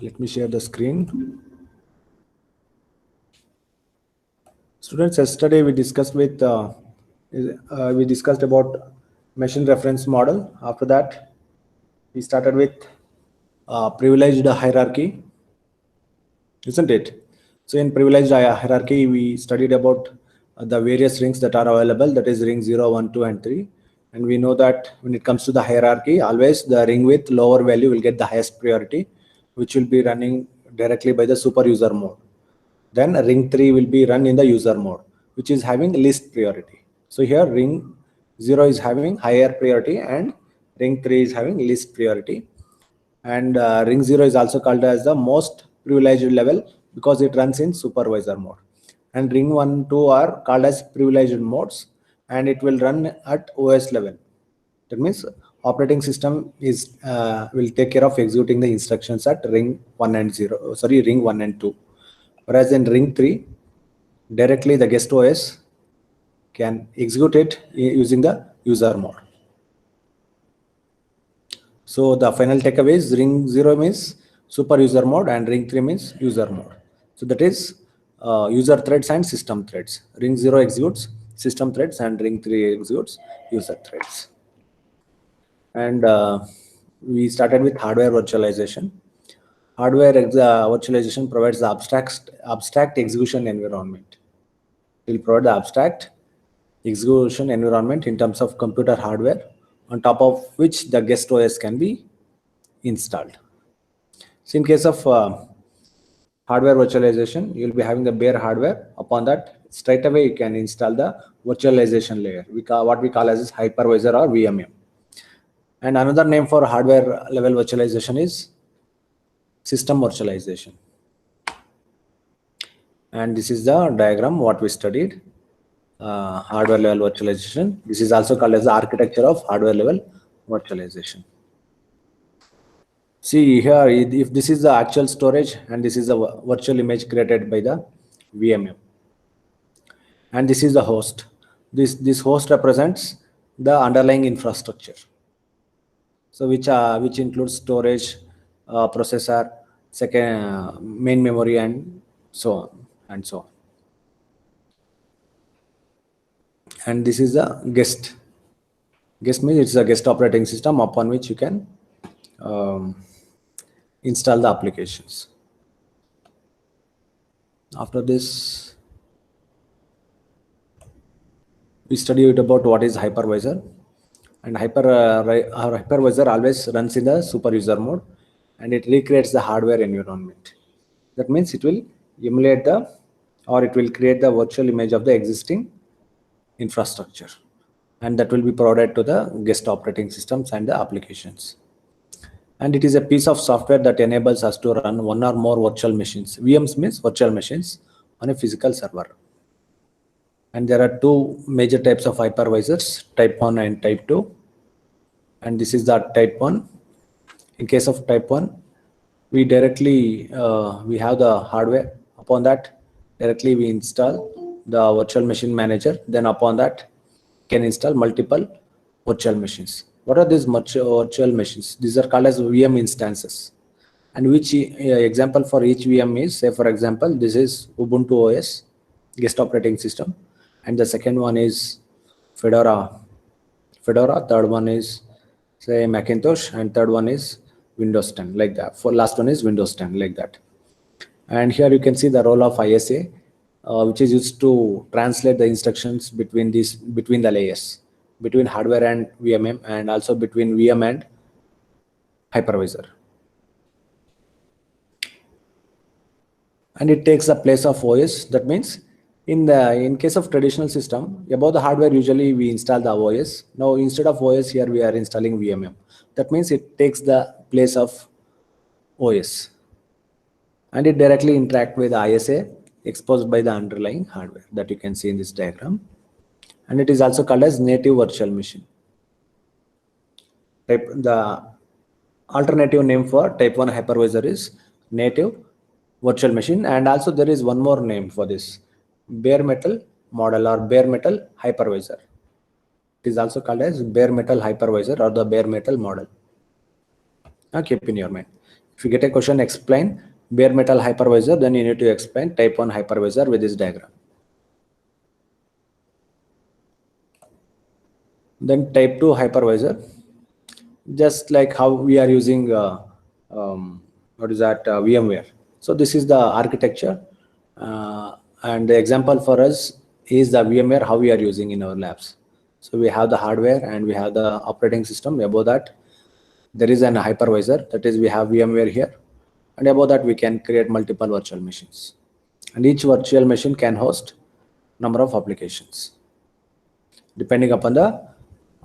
Let me share the screen. Students, yesterday we discussed about machine reference model. After that, we started with privileged hierarchy, isn't it? So in privileged hierarchy, we studied about the various rings that are available. That is ring 0, 1, 2, and 3. And we know that when it comes to the hierarchy, always the ring with lower value will get the highest priority, which will be running directly by the super user mode. Then ring 3 will be run in the user mode, which is having least priority. So here ring 0 is having higher priority and ring 3 is having least priority. And ring 0 is also called as the most privileged level because it runs in supervisor mode. And ring 1, 2 are called as privileged modes, and it will run at OS level. That means operating system is will take care of executing the instructions at ring 1 and 0. Sorry, ring 1 and 2. Whereas in ring 3, directly the guest OS can execute it using the user mode. So the final takeaway is ring 0 means super user mode and ring 3 means user mode. So that is user threads and system threads. Ring 0 executes system threads and ring 3 executes user threads. And we started with hardware virtualization. Hardware virtualization provides the abstract execution environment. It will provide the abstract execution environment in terms of computer hardware on top of which the guest OS can be installed. So in case of hardware virtualization, you will be having the bare hardware. Upon that, straight away you can install the virtualization layer, what we call as hypervisor or VMM. And another name for hardware level virtualization is system virtualization. And this is the diagram what we studied. Hardware level virtualization. This is also called as the architecture of hardware level virtualization. See here, if this is the actual storage and this is the virtual image created by the VMM. And this is the host. This host represents the underlying infrastructure. So which includes storage, processor, main memory, and so on and so on. And this is the guest. Guest means it's a guest operating system upon which you can install the applications. After this, we studied about what is hypervisor. And our hypervisor always runs in the super user mode, and it recreates the hardware environment. That means it will emulate it will create the virtual image of the existing infrastructure, and that will be provided to the guest operating systems and the applications. And it is a piece of software that enables us to run one or more virtual machines. VMs means virtual machines on a physical server. And there are two major types of hypervisors, type 1 and type 2. And this is the type 1. In case of type 1, we directly, we have the hardware. Upon that, directly we install the virtual machine manager. Then upon that, can install multiple virtual machines. What are these virtual machines? These are called as VM instances. And which example for each VM is, say for example, this is Ubuntu OS, guest operating system. And the second one is Fedora. Third one is say Macintosh, and third one is Windows 10, like that. For last one is Windows 10, like that. And here you can see the role of ISA, which is used to translate the instructions between the layers, between hardware and VMM, and also between VM and hypervisor. And it takes the place of OS. That means in case of traditional system, above the hardware usually we install the OS. Now instead of OS, here we are installing VMM. That means it takes the place of OS, and it directly interact with ISA exposed by the underlying hardware that you can see in this diagram. And it is also called as native virtual machine. The alternative name for type 1 hypervisor is native virtual machine, and also there is one more name for this, bare metal model or bare metal hypervisor. It is also called as bare metal hypervisor or the bare metal model. Now keep in your mind. If you get a question, explain bare metal hypervisor, then you need to explain type 1 hypervisor with this diagram. Then type 2 hypervisor, just like how we are using what is that, VMware. So this is the architecture, and the example for us is the VMware how we are using in our labs. So we have the hardware and we have the operating system. Above that there is an hypervisor, that is we have VMware here, and above that we can create multiple virtual machines, and each virtual machine can host number of applications depending upon the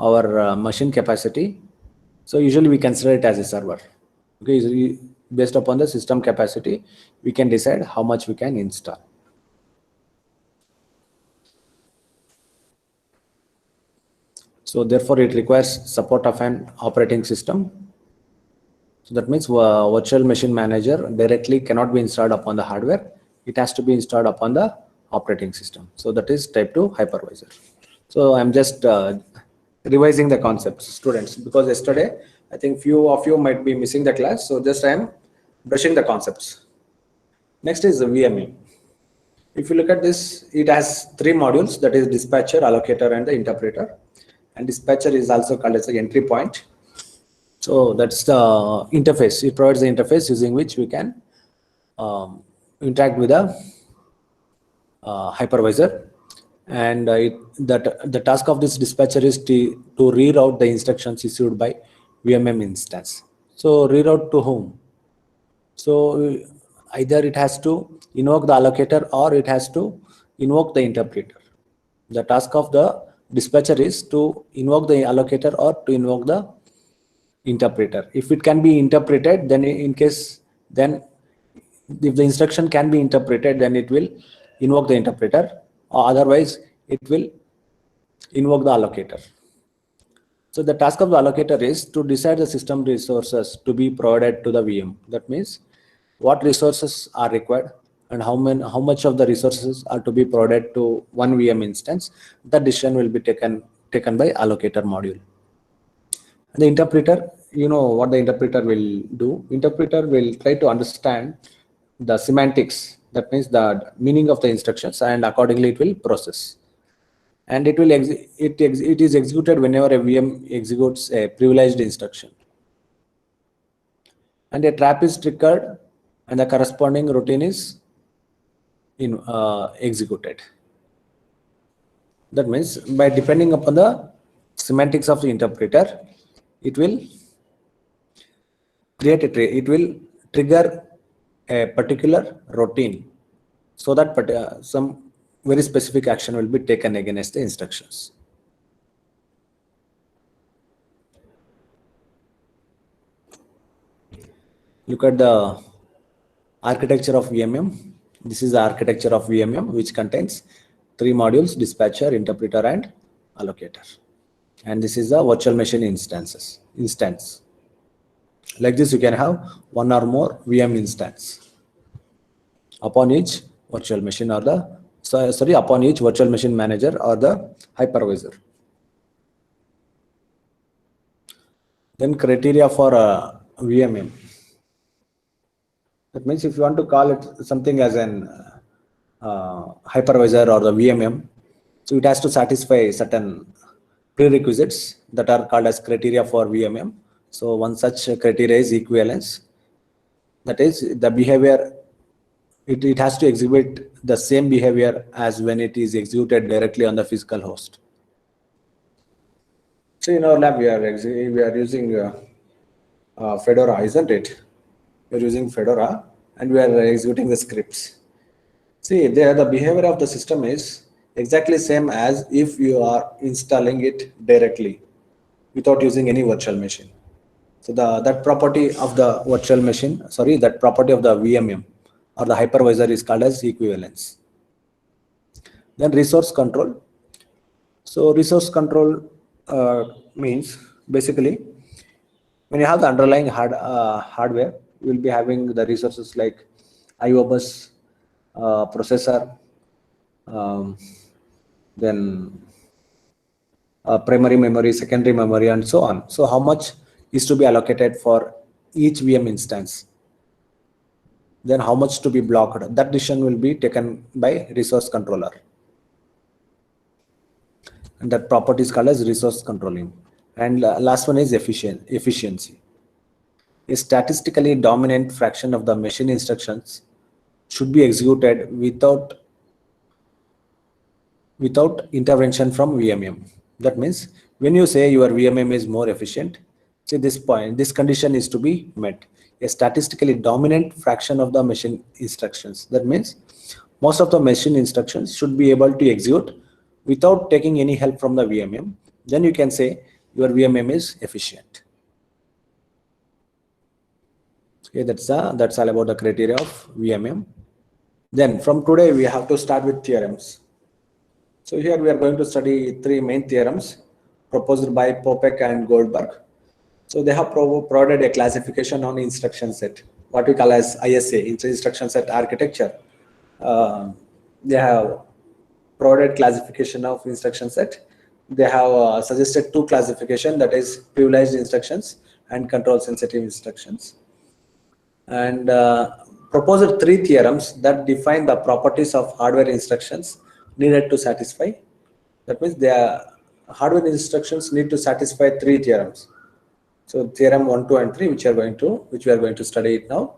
our machine capacity. So usually we consider it as a server. Okay, usually based upon the system capacity, we can decide how much we can install. So therefore, it requires support of an operating system. So that means virtual machine manager directly cannot be installed upon the hardware. It has to be installed upon the operating system. So that is type 2 hypervisor. So I'm just revising the concepts, students, because yesterday I think few of you might be missing the class. So just I am brushing the concepts. Next is the VME. If you look at this, it has 3 modules, that is dispatcher, allocator, and the interpreter. And dispatcher is also called as the entry point. So that's the interface. It provides the interface using which we can interact with a hypervisor. And the task of this dispatcher is to reroute the instructions issued by VMM instance. So reroute to whom? So either it has to invoke the allocator or it has to invoke the interpreter. The task of the dispatcher is to invoke the allocator or to invoke the interpreter. If it can be interpreted, then if the instruction can be interpreted, then it will invoke the interpreter, or otherwise it will invoke the allocator. So the task of the allocator is to decide the system resources to be provided to the VM. That means what resources are required and how much of the resources are to be provided to one VM instance. That decision will be taken by allocator module. And the interpreter, you know what the interpreter will do. Interpreter will try to understand the semantics, that means the meaning of the instructions, and accordingly it will process. And it is executed whenever a VM executes a privileged instruction. And a trap is triggered and the corresponding routine is executed. That means by depending upon the semantics of the interpreter, it will trigger a particular routine, so that some very specific action will be taken against the instructions. Look at the architecture of VMM. This is the architecture of VMM, which contains 3 modules: dispatcher, interpreter, and allocator. And this is the virtual machine instance. Like this, you can have 1 or more VM instance upon each virtual machine or upon each virtual machine manager or the hypervisor. Then criteria for VMM. That means if you want to call it something as an hypervisor or the VMM, so it has to satisfy certain prerequisites that are called as criteria for VMM. So one such criteria is equivalence. That is, the behavior, it has to exhibit the same behavior as when it is executed directly on the physical host. So in our lab, we are using Fedora, isn't it? We're using Fedora and we are executing the scripts. See, there the behavior of the system is exactly same as if you are installing it directly without using any virtual machine. So that property of the virtual machine, that property of the VMM or the hypervisor is called as equivalence. Then resource control. So resource control means basically when you have the underlying hardware, you will be having the resources like IO bus, processor, then primary memory, secondary memory, and so on. So how much is to be allocated for each VM instance? then how much to be blocked, that decision will be taken by resource controller. And that property is called as resource controlling. And last one is efficiency. A statistically dominant fraction of the machine instructions should be executed without intervention from VMM. That means when you say your VMM is more efficient, see this point, this condition is to be met. A statistically dominant fraction of the machine instructions. That means most of the machine instructions should be able to execute without taking any help from the VMM. Then you can say your VMM is efficient. Okay, that's all about the criteria of VMM. Then from today we have to start with theorems. So here we are going to study three main theorems proposed by Popek and Goldberg. So they have provided a classification on instruction set, what we call as ISA, instruction set architecture. They have provided classification of instruction set. They have suggested two classification, that is privileged instructions and control sensitive instructions. And proposed three theorems that define the properties of hardware instructions needed to satisfy. That means the hardware instructions need to satisfy three theorems. So theorem 1, 2, and 3, which we are going to study it now.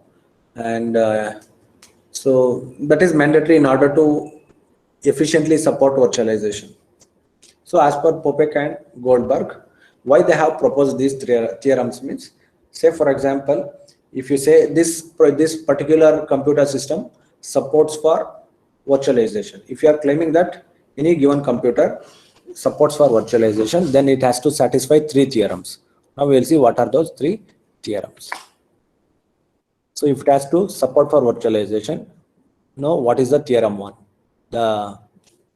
And so that is mandatory in order to efficiently support virtualization. So as per Popek and Goldberg, why they have proposed these theorems means, say for example, if you say this particular computer system supports for virtualization, if you are claiming that any given computer supports for virtualization, then it has to satisfy three theorems. Now we will see what are those three theorems. So if it has to support for virtualization, now what is the theorem 1? The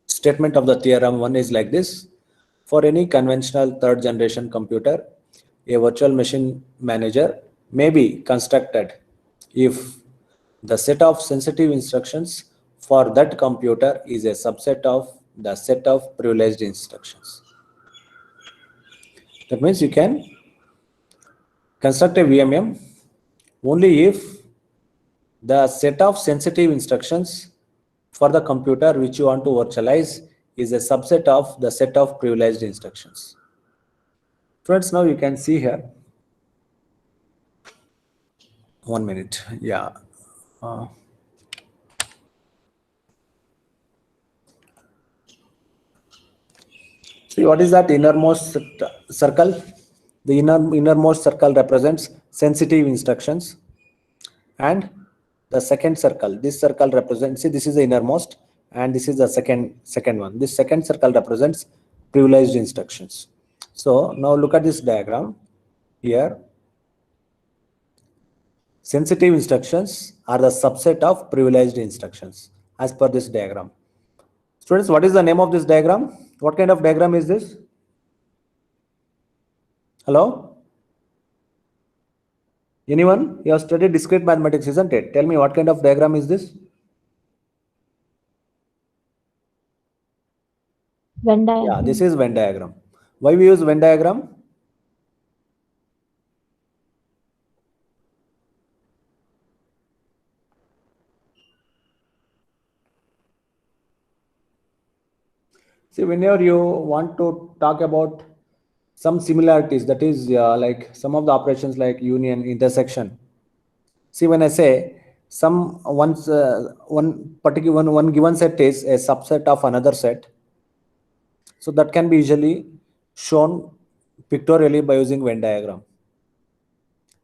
statement of the theorem 1 is like this: for any conventional third generation computer, a virtual machine manager may be constructed if the set of sensitive instructions for that computer is a subset of the set of privileged instructions. That means you can construct a VMM only if the set of sensitive instructions for the computer which you want to virtualize is a subset of the set of privileged instructions. Friends, now you can see here. 1 minute. Yeah. See, what is that innermost circle? The innermost circle represents sensitive instructions, and the second circle, this circle represents, see, this is the innermost, and this is the second one. This second circle represents privileged instructions. So now look at this diagram here. Sensitive instructions are the subset of privileged instructions as per this diagram. Students, what is the name of this diagram? What kind of diagram is this? Hello? Anyone? You have studied discrete mathematics, isn't it? Tell me, what kind of diagram is this? Venn diagram. Yeah, this is Venn diagram. Why we use Venn diagram? See, whenever you want to talk about some similarities, that is like some of the operations like union, intersection. See, when I say one given set is a subset of another set, so that can be usually shown pictorially by using Venn diagram.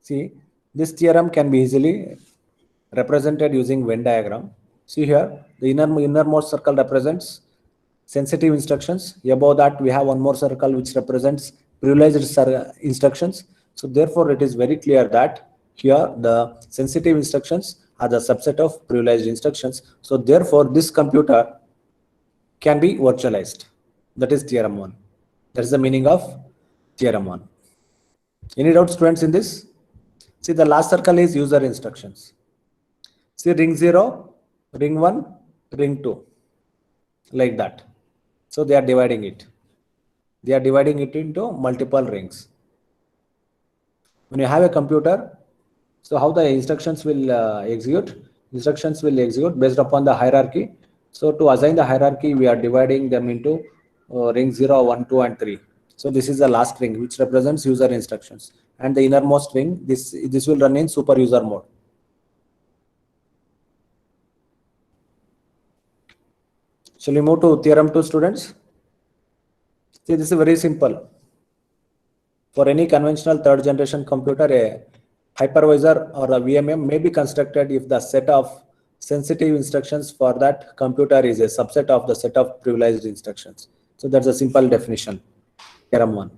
See, this theorem can be easily represented using Venn diagram. See here, the innermost circle represents sensitive instructions. Above that, we have one more circle which represents privileged instructions. So therefore, it is very clear that here the sensitive instructions are the subset of privileged instructions. So therefore, this computer can be virtualized. That is theorem 1. That is the meaning of theorem 1. Any doubts, students, in this? See, the last circle is user instructions. See, ring 0, ring 1, ring 2, like that. So they are dividing it. They are dividing it into multiple rings. When you have a computer, so how the instructions will execute? instructions will execute based upon the hierarchy. So to assign the hierarchy, we are dividing them into ring 0, 1, 2, and 3. So this is the last ring which represents user instructions, and the innermost ring, this will run in super user mode. Shall we move to theorem 2, students? See, this is very simple. For any conventional third generation computer, a hypervisor or a VMM may be constructed if the set of sensitive instructions for that computer is a subset of the set of privileged instructions. So that's a simple definition, theorem 1.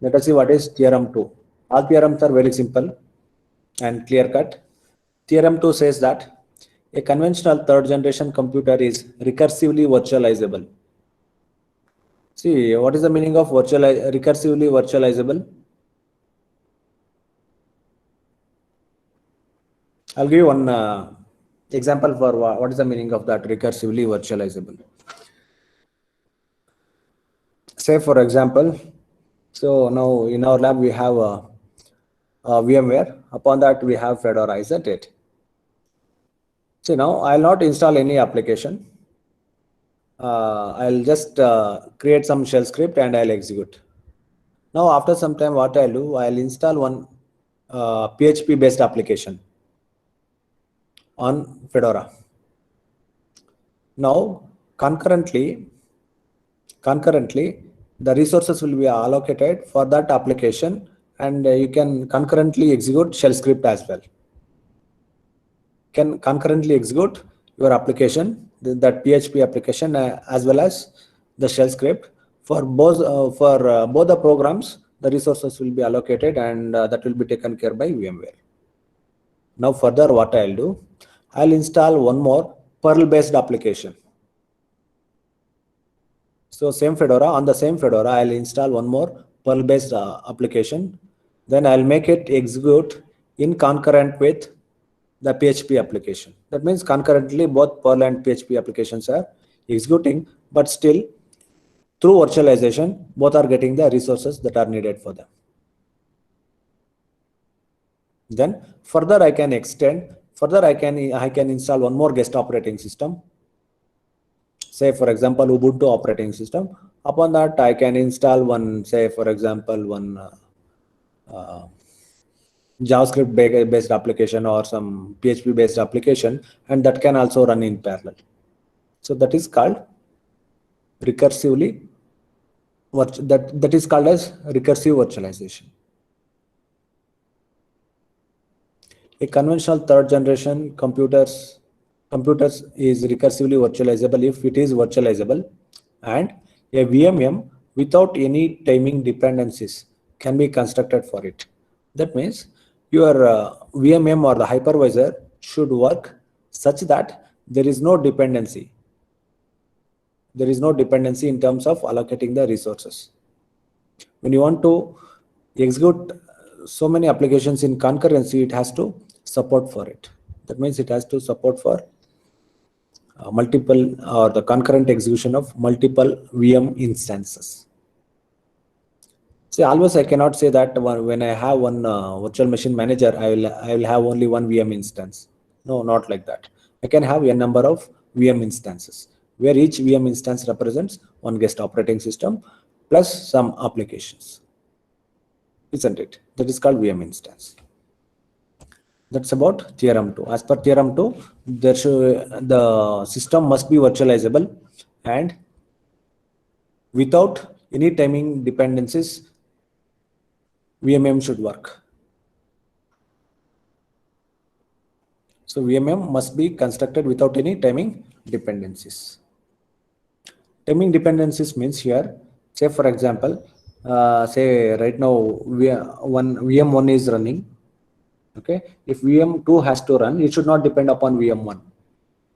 Let us see what is theorem 2. All theorems are very simple and clear cut. Theorem 2 says that a conventional third generation computer is recursively virtualizable. See, what is the meaning of recursively virtualizable? I'll give you one example for what is the meaning of that recursively virtualizable. Say, for example, so now in our lab we have a VMware. Upon that we have Fedora, isn't it? So now I'll not install any application. I'll just create some shell script and I'll execute. Now after some time, what I'll do, I'll install one PHP based application on Fedora. Now concurrently the resources will be allocated for that application, and you can concurrently execute shell script as well. Can concurrently execute your application, that PHP application, as well as the shell script. For both the programs, the resources will be allocated, and that will be taken care by VMware. Now further, what I'll do, I'll install one more Perl based application. So same Fedora, on the same Fedora, I'll install one more Perl based application. Then I'll make it execute in concurrent with the PHP application. That means concurrently both Perl and PHP applications are executing, but still through virtualization, both are getting the resources that are needed for them. Then further I can extend, I can install one more guest operating system. Say for example, Ubuntu operating system. Upon that, I can install one, say for example, one JavaScript based application or some PHP based application, and that can also run in parallel. So that is called recursively, that is called as recursive virtualization. A conventional third generation computers is recursively virtualizable if it is virtualizable, and a VMM without any timing dependencies can be constructed for it. That means your VMM or the hypervisor should work such that there is no dependency. There is no dependency in terms of allocating the resources. When you want to execute so many applications in concurrency, it has to support for it. That means it has to support for multiple or the concurrent execution of multiple VM instances. See, always I cannot say that when I have one virtual machine manager, I will have only one VM instance. No, not like that. I can have a number of VM instances, where each VM instance represents one guest operating system plus some applications. Isn't it? That is called VM instance. That's about theorem 2. As per theorem 2, the system must be virtualizable, and without any timing dependencies, VMM should work. So VMM must be constructed without any timing dependencies. Timing dependencies means here, say for example, say right now VM1 is running. Okay, if VM2 has to run, it should not depend upon VM1.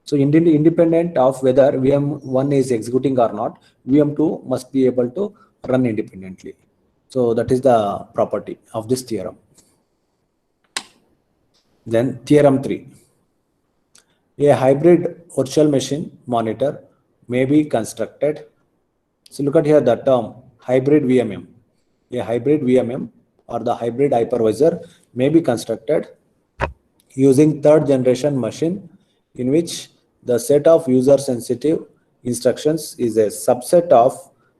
So independent of whether VM1 is executing or not, VM2 must be able to run independently. So that is the property of this theorem. Then theorem 3. A hybrid virtual machine monitor may be constructed. So look at here the term hybrid VMM. A hybrid VMM or the hybrid hypervisor may be constructed using third generation machine in which the set of user sensitive instructions is a subset of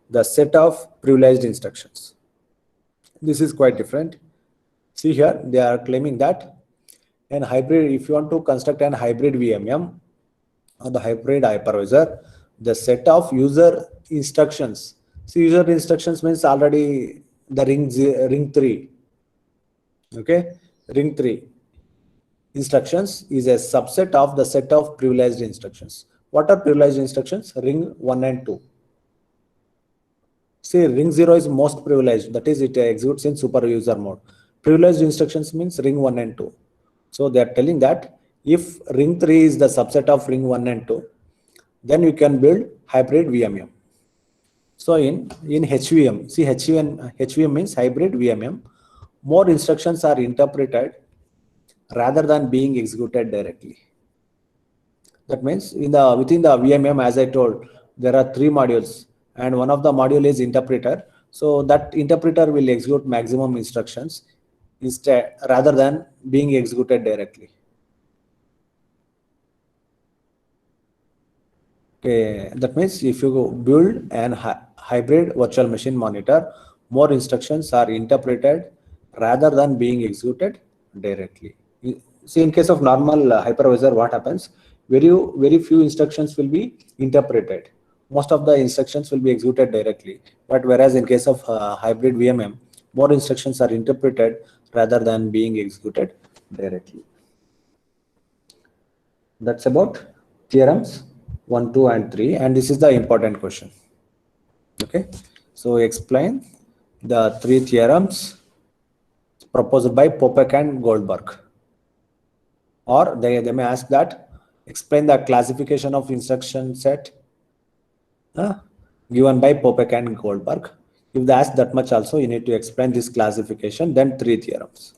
the set of privileged instructions. This is quite different. See here, they are claiming that an hybrid, if you want to construct an hybrid VMM or the hybrid hypervisor, the set of user instructions. See, user instructions means already the ring 3. Okay, ring 3 instructions is a subset of the set of privileged instructions. What are privileged instructions? Ring 1 and 2. See, ring 0 is most privileged, that is, it executes in super user mode. Privileged instructions means ring 1 and 2. So they are telling that if ring 3 is the subset of ring 1 and 2, then you can build hybrid VMM. So in HVM, see, HVM means hybrid VMM. More instructions are interpreted rather than being executed directly. That means within the VMM, as I told, there are 3 modules, and one of the module is interpreter. So that interpreter will execute maximum instructions instead rather than being executed directly. Okay, that means if you build an hybrid virtual machine monitor, more instructions are interpreted rather than being executed directly. See, in case of normal hypervisor, what happens? Very few instructions will be interpreted. Most of the instructions will be executed directly. But whereas in case of hybrid VMM, more instructions are interpreted rather than being executed directly. That's about theorems 1, 2, and 3. And this is the important question. Okay. So explain the 3 theorems proposed by Popek and Goldberg. Or they may ask that, explain the classification of instruction set given by Popek and Goldberg. If they ask that much also, you need to explain this classification, then 3 theorems.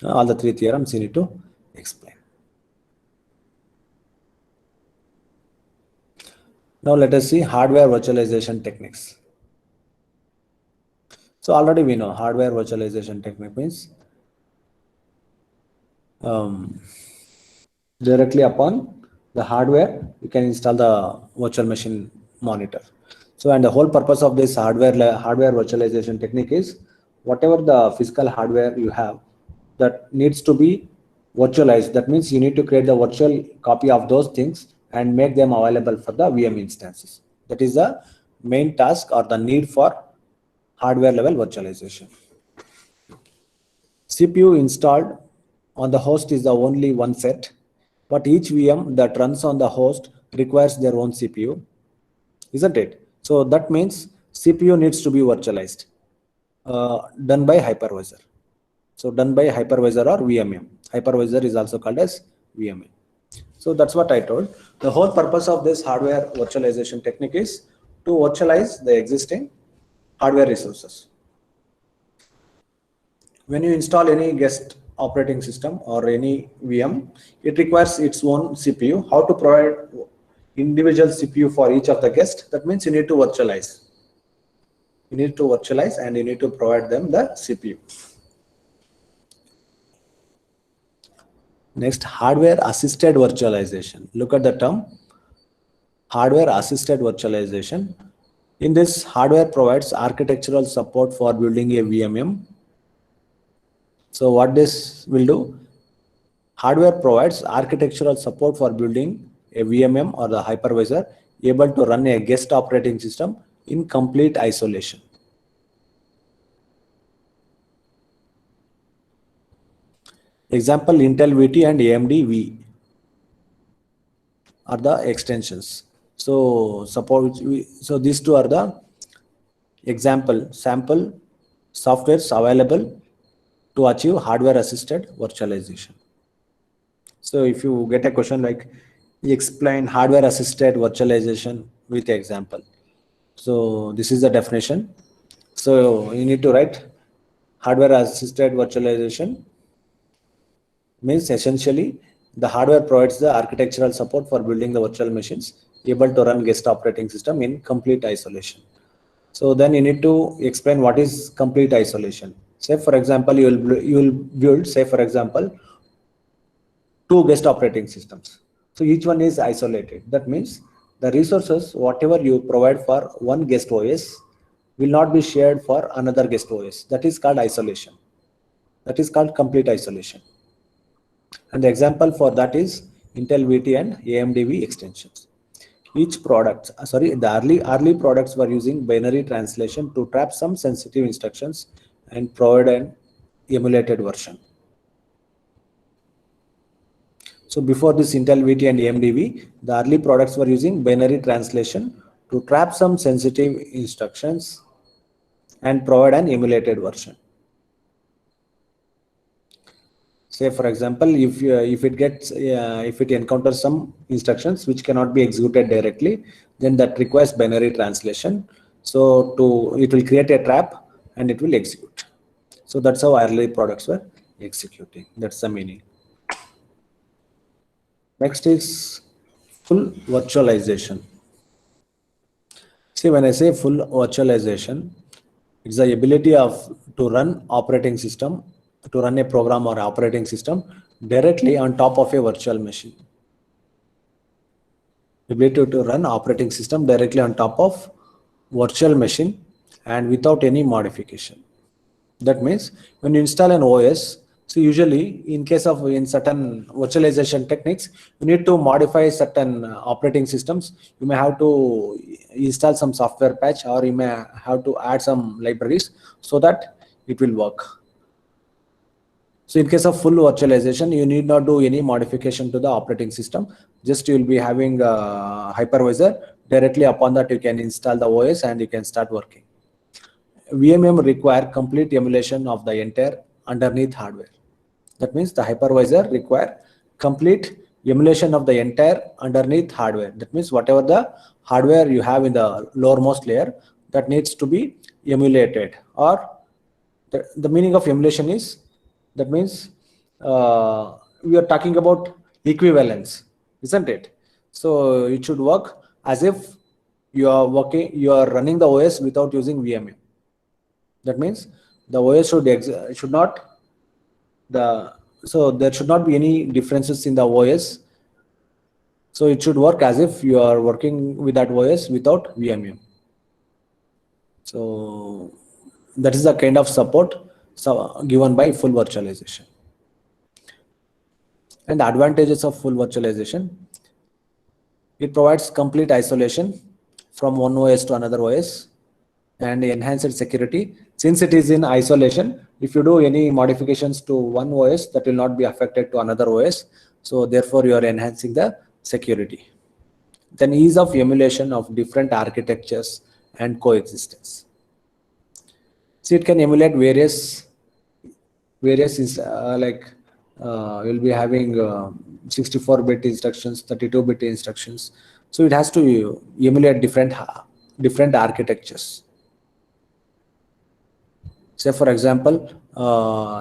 All the 3 theorems you need to explain. Now let us see hardware virtualization techniques. So already we know hardware virtualization technique means directly upon the hardware, you can install the virtual machine monitor. So, and the whole purpose of this hardware virtualization technique is whatever the physical hardware you have that needs to be virtualized. That means you need to create the virtual copy of those things and make them available for the VM instances. That is the main task or the need for hardware level virtualization. CPU installed on the host is the only one set, but each VM that runs on the host requires their own CPU, isn't it? So that means CPU needs to be virtualized, done by hypervisor. So done by hypervisor or VMM. Hypervisor is also called as VMM. So that's what I told. The whole purpose of this hardware virtualization technique is to virtualize the existing hardware resources. When you install any guest operating system or any VM, it requires its own CPU. How to provide individual CPU for each of the guests? That means you need to virtualize. You need to virtualize and you need to provide them the CPU. Next, hardware assisted virtualization. Look at the term hardware assisted virtualization. In this, hardware provides architectural support for building a VMM. So what this will do? Hardware provides architectural support for building a VMM or the hypervisor able to run a guest operating system in complete isolation. Example, Intel VT and AMD V are the extensions. So these two are the example sample softwares available to achieve hardware assisted virtualization. So if you get a question like explain hardware assisted virtualization with example. So this is the definition. So you need to write hardware assisted virtualization means essentially the hardware provides the architectural support for building the virtual machines able to run guest operating system in complete isolation. So then you need to explain what is complete isolation. Say for example, you will build, say for example, two guest operating systems. So each one is isolated. That means the resources, whatever you provide for one guest OS, will not be shared for another guest OS. That is called isolation. That is called complete isolation. And the example for that is Intel VT and AMD extensions. Each product, the early products were using binary translation to trap some sensitive instructions and provide an emulated version. So before this Intel VT and AMD, the early products were using binary translation to trap some sensitive instructions and provide an emulated version. Say for example, if it encounters some instructions which cannot be executed directly, then that requires binary translation. So it will create a trap and it will execute. So that's how early products were executing. That's the meaning. Next is full virtualization. See, when I say full virtualization, it's the ability to run operating system, to run a program or operating system directly on top of a virtual machine. Ability to run operating system directly on top of virtual machine and without any modification. That means when you install an OS, so usually in certain virtualization techniques, you need to modify certain operating systems. You may have to install some software patch, or you may have to add some libraries so that it will work. So in case of full virtualization, you need not do any modification to the operating system. Just you will be having a hypervisor. Directly upon that, you can install the OS and you can start working. VMM require complete emulation of the entire underneath hardware. That means the hypervisor require complete emulation of the entire underneath hardware. That means whatever the hardware you have in the lowermost layer, that needs to be emulated. Or the meaning of emulation is, that means we are talking about equivalence, isn't it? So it should work as if you are running the OS without using VMM. That means the OS should not so there should not be any differences in the OS. So it should work as if you are working with that OS without VMM. So that is the kind of support given by full virtualization. And the advantages of full virtualization: it provides complete isolation from one OS to another OS and enhanced security. Since it is in isolation, if you do any modifications to one OS, that will not be affected to another OS. So therefore, you are enhancing the security. Then ease of emulation of different architectures and coexistence. So it can emulate various you'll be having 64-bit instructions, 32-bit instructions. So it has to emulate different architectures. Say for example,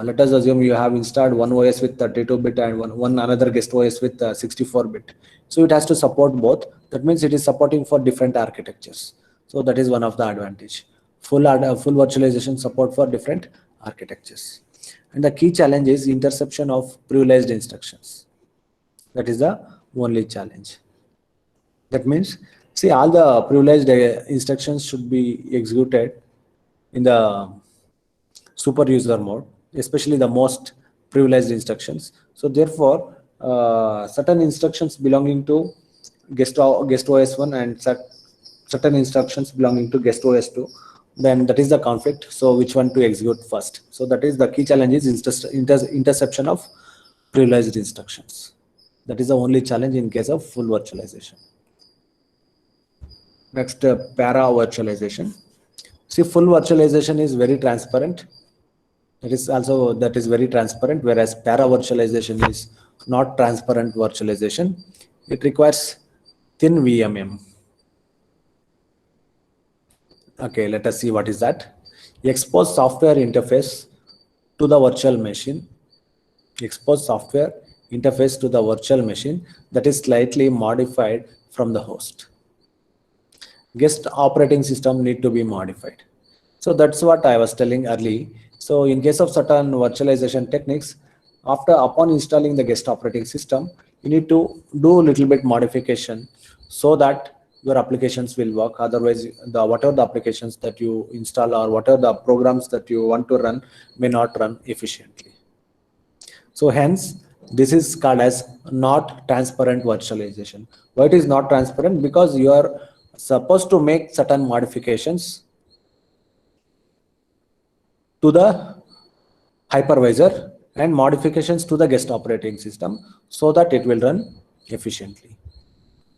let us assume you have installed one OS with 32-bit and one another guest OS with 64-bit. So it has to support both. That means it is supporting for different architectures. So that is one of the advantage. Full virtualization support for different architectures. And the key challenge is interception of privileged instructions. That is the only challenge. That means, see, all the privileged instructions should be executed in the super user mode, especially the most privileged instructions. So therefore, certain instructions belonging to guest OS 1 and certain instructions belonging to guest OS 2, then that is the conflict. So which one to execute first? So that is the key challenge, is interception of privileged instructions. That is the only challenge in case of full virtualization. Next, para virtualization. See, full virtualization is very transparent. That is very transparent, whereas para virtualization is not transparent virtualization. It requires thin VMM. Okay, let us see what is that. Expose software interface to the virtual machine. Expose software interface to the virtual machine that is slightly modified from the host. Guest operating system need to be modified. So that's what I was telling early. So in case of certain virtualization techniques, upon installing the guest operating system, you need to do a little bit modification so that your applications will work. Otherwise, whatever the applications that you install or whatever the programs that you want to run may not run efficiently. So hence, this is called as not transparent virtualization. Why it is not transparent? Because you are supposed to make certain modifications to the hypervisor and modifications to the guest operating system so that it will run efficiently.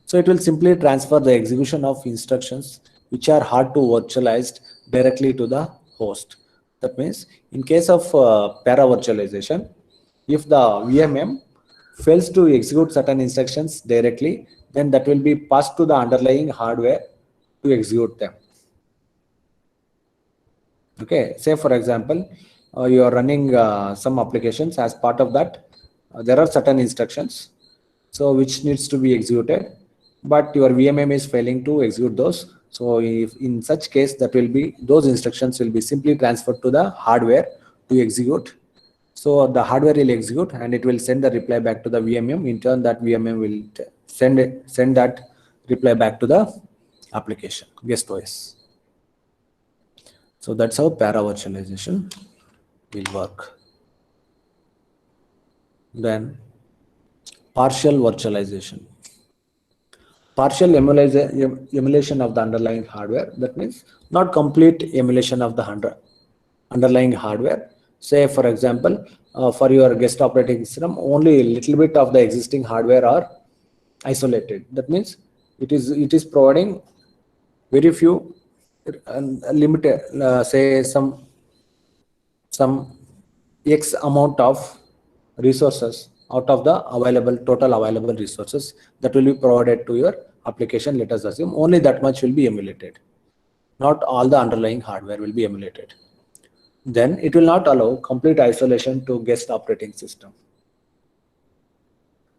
So it will simply transfer the execution of instructions which are hard to virtualize directly to the host. That means in case of para virtualization, if the VMM fails to execute certain instructions directly, then that will be passed to the underlying hardware to execute them. Okay, say for example, you are running some applications. As part of that, there are certain instructions so which needs to be executed, but your VMM is failing to execute those. So if in such case, that will be, those instructions will be simply transferred to the hardware to execute. So the hardware will execute and it will send the reply back to the VMM. In turn, that VMM will send that reply back to the application guest OS. So that's how para virtualization will work. Then partial virtualization. Partial emulation of the underlying hardware. That means not complete emulation of the underlying hardware. Say for example, for your guest operating system, only a little bit of the existing hardware are isolated. That means it is providing very few limited, say some X amount of resources out of the total available resources that will be provided to your application. Let us assume only that much will be emulated. Not all the underlying hardware will be emulated. Then it will not allow complete isolation to guest operating system.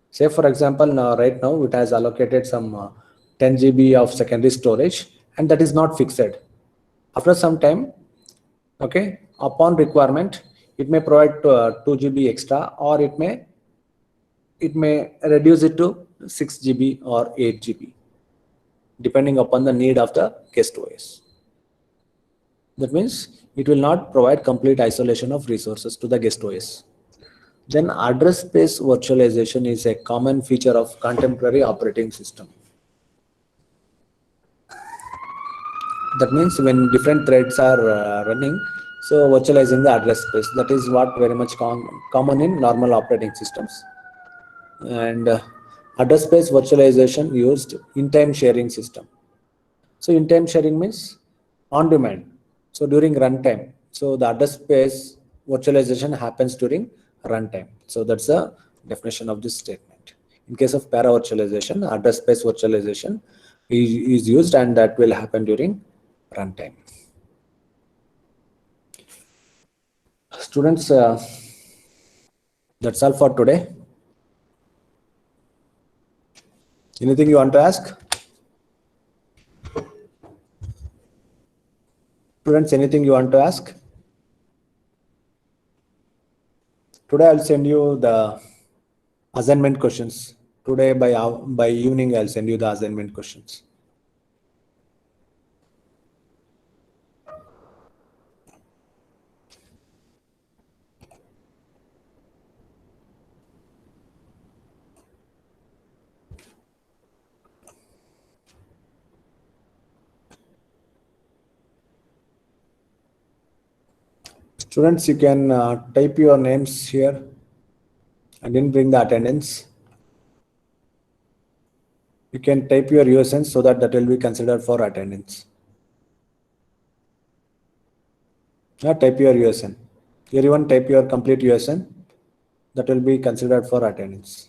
Say for example, right now it has allocated some 10 GB of secondary storage, and that is not fixed. After some time, okay, upon requirement, it may provide 2 GB extra, or it may reduce it to 6 GB or 8 GB, depending upon the need of the guest OS. That means it will not provide complete isolation of resources to the guest OS. Then address space virtualization is a common feature of contemporary operating system. That means when different threads are running, so virtualizing the address space, that is what very much common in normal operating systems. And address space virtualization used in-time sharing system. So in-time sharing means on demand. So during runtime. So the address space virtualization happens during runtime. So that's the definition of this statement. In case of para virtualization, address space virtualization is used, and that will happen during runtime. Students, that's all for today. Anything you want to ask? Students, anything you want to ask? Today I'll send you the assignment questions. Today by evening I'll send you the assignment questions. Students, you can type your names here. I didn't bring the attendance. You can type your USN so that will be considered for attendance. Type your USN. Everyone type your complete USN. That will be considered for attendance.